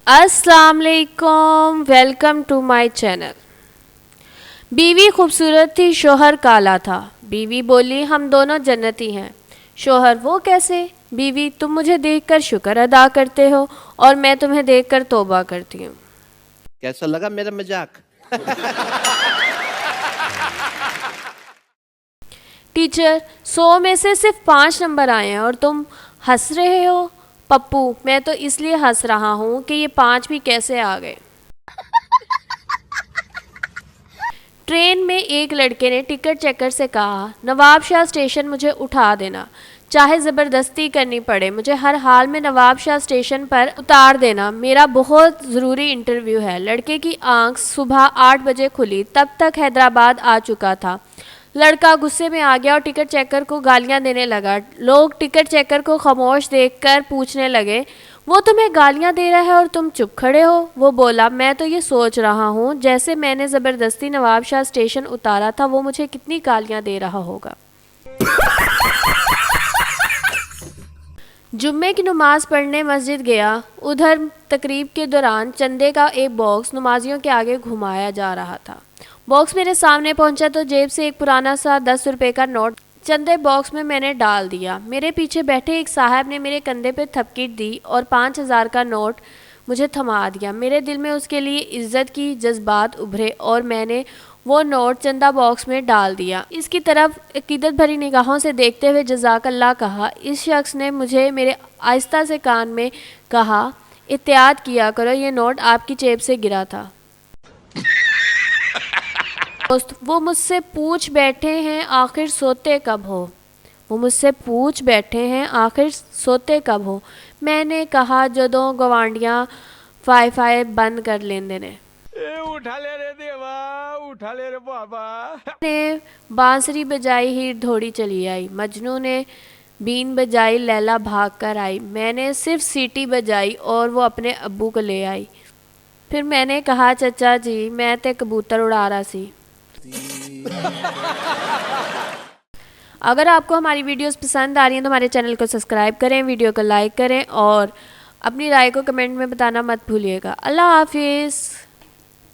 अस्सलाम वालेकुम, welcome to my channel. बीवी खूबसूरत थी, शोहर काला था। बीवी बोली हम दोनों जन्नती हैं। शोहर वो कैसे? बीवी तुम मुझे देखकर शुक्र अदा करते हो और मैं तुम्हें देखकर तौबा करती हूँ। कैसा लगा मेरा मजाक? टीचर 100 में से सिर्फ 5 नंबर आए हैं और तुम हंस रहे हो। पप्पू मैं तो इसलिए हंस रहा हूँ कि ये 5 भी कैसे आ गए। ट्रेन में एक लड़के ने टिकट चेकर से कहा नवाब शाह स्टेशन मुझे उठा देना, चाहे ज़बरदस्ती करनी पड़े, मुझे हर हाल में नवाब शाह स्टेशन पर उतार देना, मेरा बहुत ज़रूरी इंटरव्यू है। लड़के की आंख सुबह 8 बजे खुली, तब तक हैदराबाद आ चुका था। लड़का गुस्से में आ गया और टिकट चेकर को गालियां देने लगा। लोग टिकट चेकर को खामोश देखकर पूछने लगे वो तुम्हें गालियां दे रहा है और तुम चुप खड़े हो। वो बोला मैं तो ये सोच रहा हूँ जैसे मैंने ज़बरदस्ती नवाब शाह स्टेशन उतारा था वो मुझे कितनी गालियां दे रहा होगा। जुम्मे की नमाज पढ़ने मस्जिद गया। उधर तकरीब के दौरान चंदे का एक बॉक्स नमाजियों के आगे घुमाया जा रहा था। बॉक्स मेरे सामने पहुंचा तो जेब से एक पुराना सा 10 रुपए का नोट चंदे बॉक्स में मैंने डाल दिया। मेरे पीछे बैठे एक साहब ने मेरे कंधे पे थपकीर दी और 5,000 का नोट मुझे थमा दिया। मेरे दिल में उसके लिए इज्जत की जज्बात उभरे और मैंने वो नोट चंदा बॉक्स में डाल दिया। इसकी तरफ अकीदत भरी निगाहों से देखते हुए जज़ाकल्लाह कहा। इस शख्स ने मुझे मेरे आहिस्ता से कान में कहा एहतियात किया करो, ये नोट आपकी जेब से गिरा था। दोस्त वो मुझसे पूछ बैठे हैं आखिर सोते कब हो। वो मुझसे पूछ बैठे हैं आखिर सोते कब हो। मैंने कहा जदों गवांडियाँ वाईफाई बंद कर लेंदे ने। उठा ले रे देवा, उठा ले रे बाबा। ने बांसुरी बजाई हीर धोड़ी चली आई। मजनू ने बीन बजाई लैला भाग कर आई। मैंने सिर्फ सीटी बजाई और वो अपने अब्बू को ले आई। फिर मैंने कहा चचा जी मैं ते कबूतर उड़ा रहा सी। अगर आपको हमारी वीडियोस पसंद आ रही हैं तो हमारे चैनल को सब्सक्राइब करें, वीडियो को लाइक करें और अपनी राय को कमेंट में बताना मत भूलिएगा। अल्लाह हाफिज़।